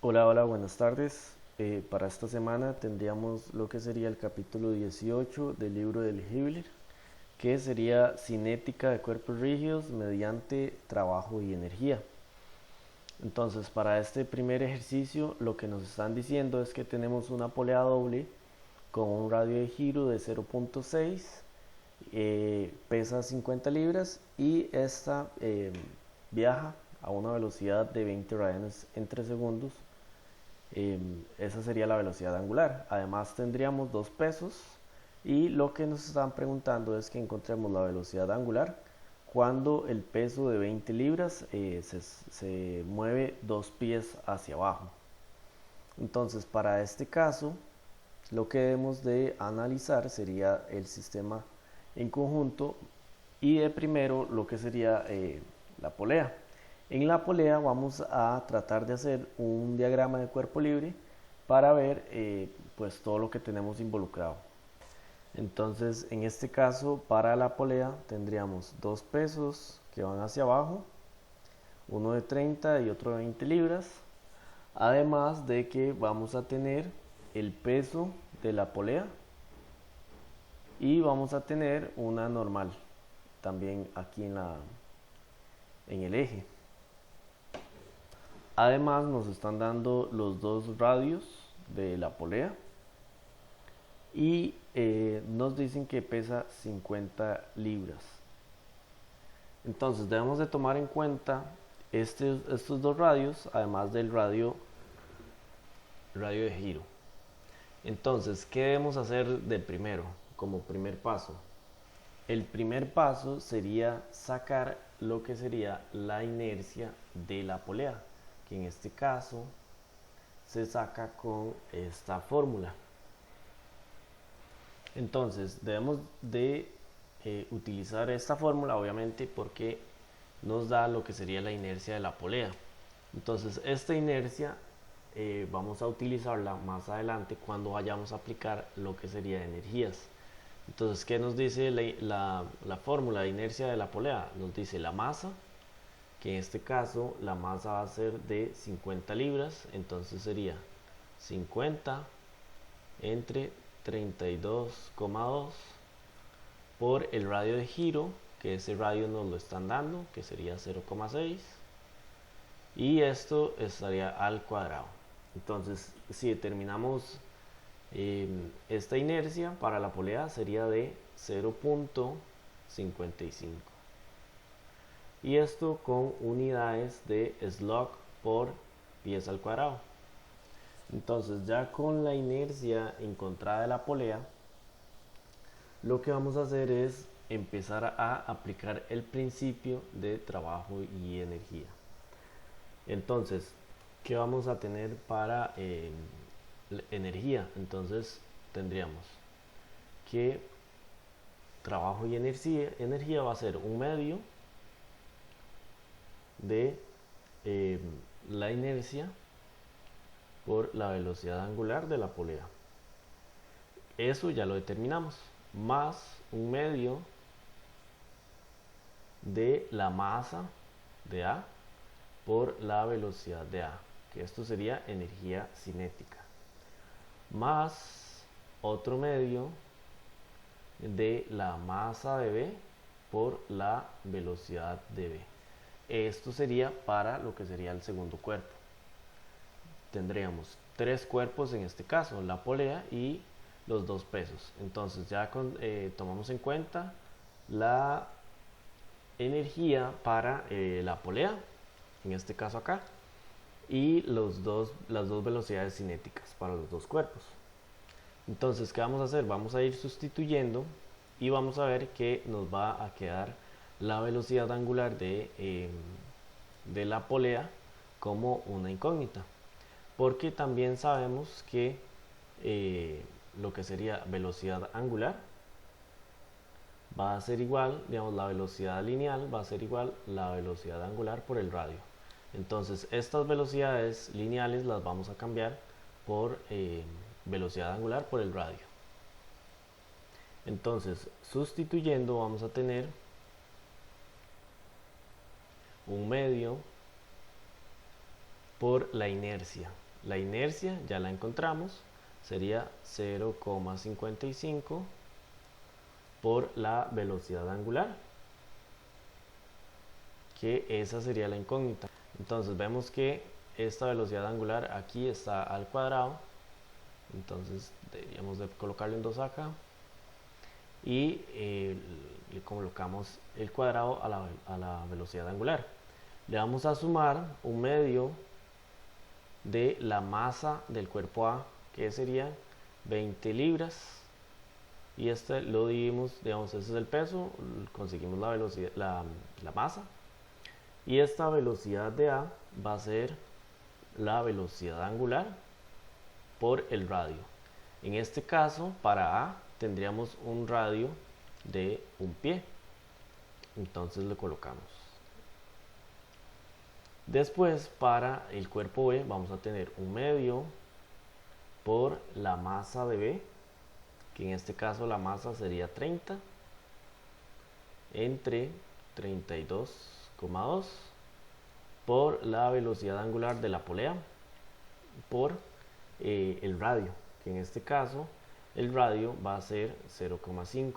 Hola, hola, buenas tardes. Para esta semana tendríamos lo que sería el capítulo 18 del libro del Hibbeler, que sería cinética de cuerpos rígidos mediante trabajo y energía. Entonces, para este primer ejercicio, lo que nos están diciendo es que tenemos una polea doble con un radio de giro de 0.6, pesa 50 libras y esta viaja a una velocidad de 20 radianes entre segundos. Esa sería la velocidad angular. Además tendríamos dos pesos y lo que nos están preguntando es que encontremos la velocidad angular cuando el peso de 20 libras se mueve dos pies hacia abajo. Entonces, para este caso, lo que debemos de analizar sería el sistema en conjunto y de primero lo que sería la polea. En la polea vamos a tratar de hacer un diagrama de cuerpo libre para ver pues todo lo que tenemos involucrado. Entonces, en este caso, para la polea tendríamos dos pesos que van hacia abajo, uno de 30 y otro de 20 libras, además de que vamos a tener el peso de la polea y vamos a tener una normal también aquí en el eje. Además nos están dando los dos radios de la polea y nos dicen que pesa 50 libras. Entonces debemos de tomar en cuenta estos dos radios, además del radio de giro. Entonces, ¿qué debemos hacer de primero? Como primer paso. El primer paso sería sacar lo que sería la inercia de la polea, que en este caso se saca con esta fórmula. Entonces debemos de utilizar esta fórmula obviamente porque nos da lo que sería la inercia de la polea. Entonces esta inercia vamos a utilizarla más adelante cuando vayamos a aplicar lo que sería energías. Entonces, ¿qué nos dice la fórmula de inercia de la polea? Nos dice la masa, que en este caso la masa va a ser de 50 libras, entonces sería 50 entre 32,2 por el radio de giro, que ese radio nos lo están dando, que sería 0,6, y esto estaría al cuadrado. Entonces, si determinamos esta inercia para la polea sería de 0.55 y esto con unidades de slug por pies al cuadrado. Entonces, ya con la inercia encontrada de la polea, lo que vamos a hacer es empezar a aplicar el principio de trabajo y energía. Entonces, ¿qué vamos a tener para energía? Entonces, tendríamos que trabajo y energía va a ser un medio de eh, la inercia por la velocidad angular de la polea. Eso ya lo determinamos, más un medio de la masa de A por la velocidad de A, que esto sería energía cinética, más otro medio de la masa de B por la velocidad de B. Esto sería para lo que sería el segundo cuerpo. Tendríamos tres cuerpos en este caso, la polea y los dos pesos. Entonces ya tomamos en cuenta la energía para la polea, en este caso acá, y las dos velocidades cinéticas para los dos cuerpos. Entonces, ¿qué vamos a hacer? Vamos a ir sustituyendo y vamos a ver que nos va a quedar la velocidad angular de la polea como una incógnita, porque también sabemos que lo que sería velocidad angular va a ser igual, digamos, la velocidad lineal va a ser igual la velocidad angular por el radio. Entonces, estas velocidades lineales las vamos a cambiar por velocidad angular por el radio. Entonces, sustituyendo vamos a tener un medio por la inercia. la inercia ya la encontramos, sería 0,55 por la velocidad angular, que esa sería la incógnita. Entonces vemos que esta velocidad angular aquí está al cuadrado, entonces deberíamos de colocarle un 2 acá y le colocamos el cuadrado a la velocidad angular. Le vamos a sumar un medio de la masa del cuerpo A, que sería 20 libras, y este lo dividimos, digamos, ese es el peso, conseguimos la velocidad, la masa, y esta velocidad de A va a ser la velocidad angular por el radio. En este caso, para A tendríamos un radio de 1 pie, entonces lo colocamos. Después, para el cuerpo B vamos a tener un medio por la masa de B, que en este caso la masa sería 30 entre 32,2 por la velocidad angular de la polea por el radio, que en este caso el radio va a ser 0,5,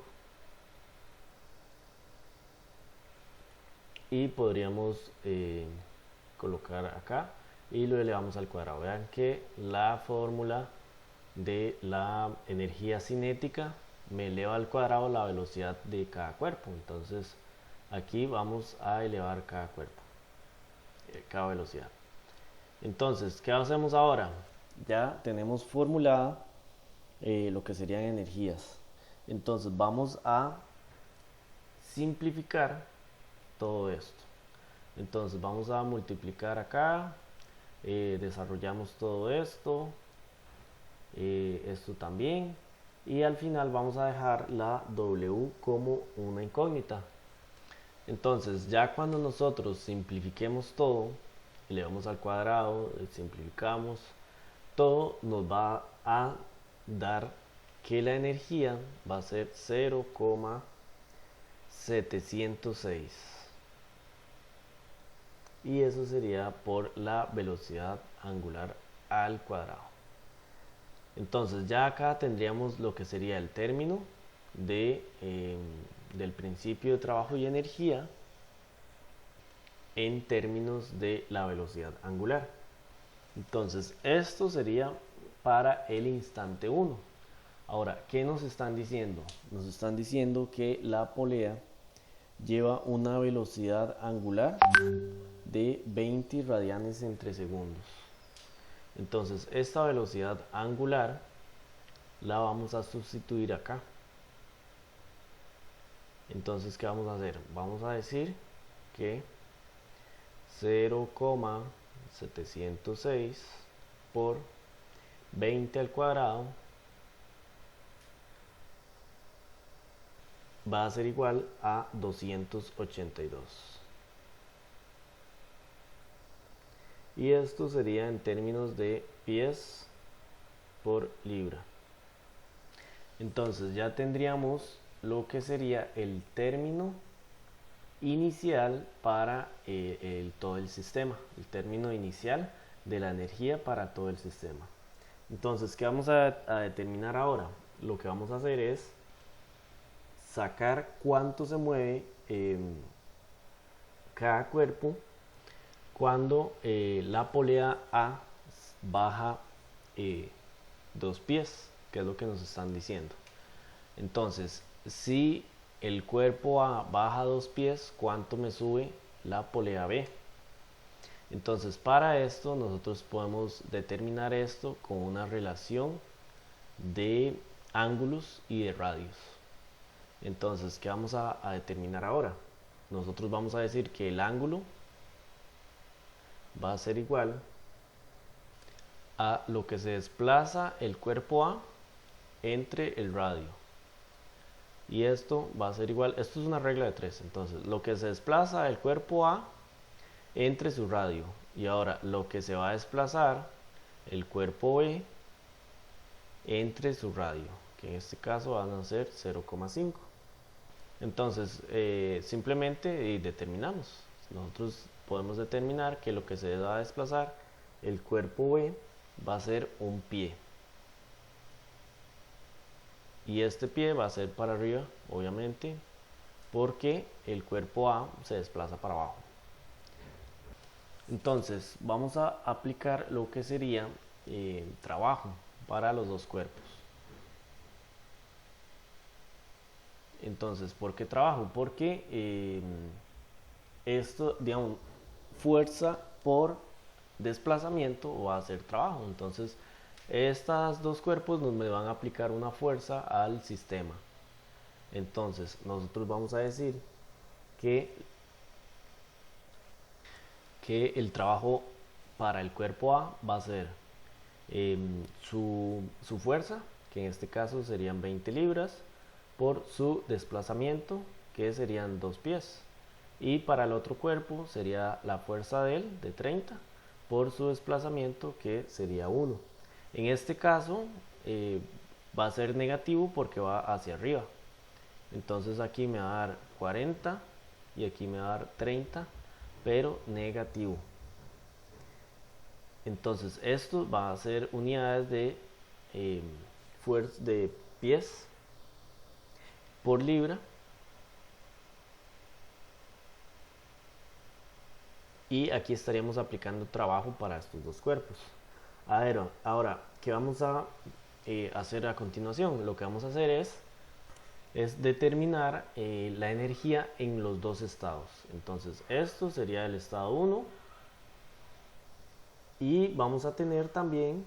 y podríamos colocar acá y lo elevamos al cuadrado. Vean que la fórmula de la energía cinética me eleva al cuadrado la velocidad de cada cuerpo. Entonces aquí vamos a elevar cada cuerpo, cada velocidad. Entonces, ¿qué hacemos ahora? Ya tenemos formulada lo que serían energías. Entonces vamos a simplificar todo esto. Entonces vamos a multiplicar acá, desarrollamos todo esto, esto también, y al final vamos a dejar la W como una incógnita. Entonces ya cuando nosotros simplifiquemos todo, elevamos al cuadrado, simplificamos, todo nos va a dar que la energía va a ser 0,706, y eso sería por la velocidad angular al cuadrado. Entonces ya acá tendríamos lo que sería el término del principio de trabajo y energía en términos de la velocidad angular. Entonces esto sería para el instante 1. Ahora, ¿qué nos están diciendo? Nos están diciendo que la polea lleva una velocidad angular de 20 radianes entre segundos. Entonces esta velocidad angular la vamos a sustituir acá. Entonces, ¿qué vamos a hacer? Vamos a decir que 0,706 por 20 al cuadrado va a ser igual a 282. Y esto sería en términos de pies por libra. Entonces ya tendríamos lo que sería el término inicial para todo el sistema, el término inicial de la energía para todo el sistema. Entonces, ¿qué vamos a determinar ahora? Lo que vamos a hacer es sacar cuánto se mueve cada cuerpo cuando la polea A baja 2 pies, que es lo que nos están diciendo. Entonces, si el cuerpo A baja 2 pies, ¿cuánto me sube la polea B? Entonces, para esto nosotros podemos determinar esto con una relación de ángulos y de radios. Entonces, ¿qué vamos a determinar ahora? Nosotros vamos a decir que el ángulo va a ser igual a lo que se desplaza el cuerpo A entre el radio. Y esto va a ser igual, esto es una regla de 3, entonces lo que se desplaza el cuerpo A entre su radio, y ahora lo que se va a desplazar el cuerpo B entre su radio, que en este caso van a ser 0,5. Entonces simplemente determinamos, nosotros podemos determinar que lo que se va a desplazar el cuerpo B va a ser un pie. Y este pie va a ser para arriba, obviamente, porque el cuerpo A se desplaza para abajo. Entonces, vamos a aplicar lo que sería trabajo para los dos cuerpos. Entonces, ¿por qué trabajo? Porque esto, digamos, fuerza por desplazamiento va a ser trabajo. Entonces, estos dos cuerpos me van a aplicar una fuerza al sistema. Entonces, nosotros vamos a decir que el trabajo para el cuerpo A va a ser su fuerza, que en este caso serían 20 libras, por su desplazamiento, que serían 2 pies. Y para el otro cuerpo sería la fuerza de él, de 30, por su desplazamiento, que sería 1. En este caso va a ser negativo porque va hacia arriba. Entonces aquí me va a dar 40 y aquí me va a dar 30, pero negativo. Entonces esto va a ser unidades de fuerza de pies por libra. Y aquí estaríamos aplicando trabajo para estos dos cuerpos. Ahora, ¿qué vamos a hacer a continuación? Lo que vamos a hacer es determinar la energía en los dos estados. Entonces, esto sería el estado 1. Y vamos a tener también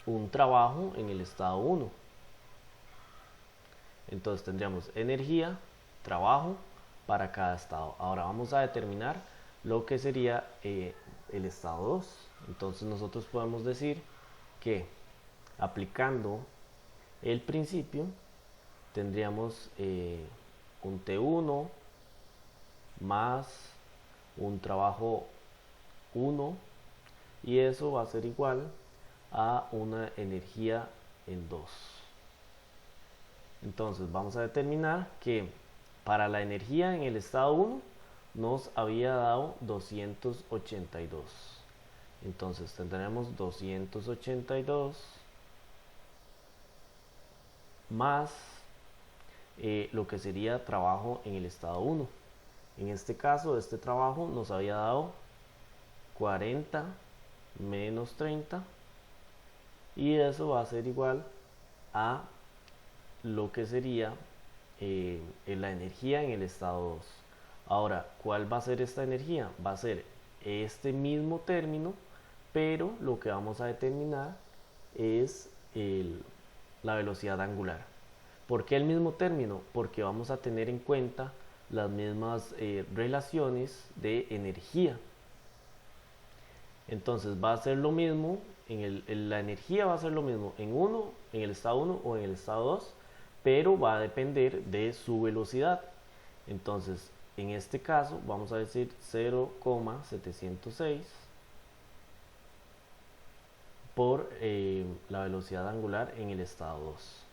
un trabajo en el estado 1. Entonces, tendríamos energía, trabajo para cada estado. Ahora vamos a determinar lo que sería el estado 2. Entonces nosotros podemos decir que aplicando el principio tendríamos un T1 más un trabajo 1 y eso va a ser igual a una energía en 2. Entonces vamos a determinar que para la energía en el estado 1 nos había dado 282. Entonces tendremos 282 más lo que sería trabajo en el estado 1. En este caso, este trabajo nos había dado 40 menos 30 y eso va a ser igual a lo que sería la energía en el estado 2. Ahora, ¿cuál va a ser esta energía? Va a ser este mismo término, pero lo que vamos a determinar es la velocidad angular. ¿Por qué el mismo término? Porque vamos a tener en cuenta las mismas relaciones de energía. Entonces va a ser lo mismo, la energía va a ser lo mismo en el estado 1 o en el estado 2, pero va a depender de su velocidad. Entonces, en este caso, vamos a decir 0,706 por la velocidad angular en el estado 2.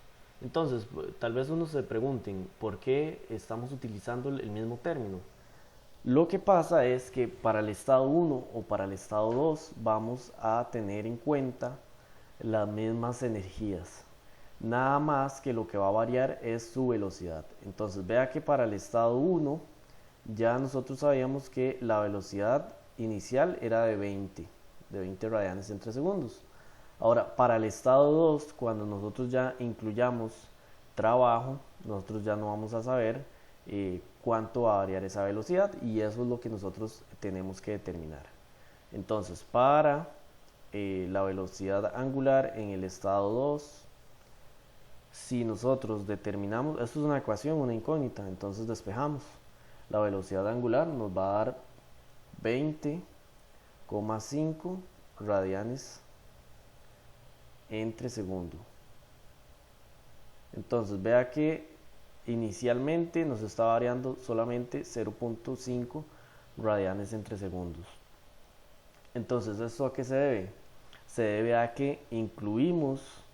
Entonces, tal vez uno se pregunten, ¿por qué estamos utilizando el mismo término? Lo que pasa es que para el estado 1 o para el estado 2 vamos a tener en cuenta las mismas energías. Nada más que lo que va a variar es su velocidad. Entonces vea que para el estado 1 ya nosotros sabíamos que la velocidad inicial era de 20 radianes entre segundos. Ahora, para el estado 2, cuando nosotros ya incluyamos trabajo, nosotros ya no vamos a saber cuánto va a variar esa velocidad y eso es lo que nosotros tenemos que determinar. Entonces, para la velocidad angular en el estado 2, si nosotros determinamos, esto es una ecuación, una incógnita, entonces despejamos. La velocidad angular nos va a dar 20,5 radianes entre segundo. Entonces vea que inicialmente nos está variando solamente 0,5 radianes entre segundos. Entonces, ¿esto a qué se debe? Se debe a que incluimos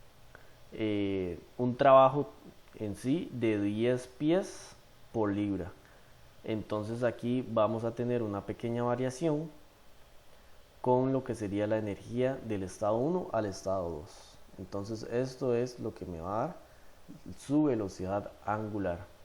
un trabajo en sí de 10 pies por libra. Entonces aquí vamos a tener una pequeña variación con lo que sería la energía del estado 1 al estado 2. Entonces esto es lo que me va a dar su velocidad angular.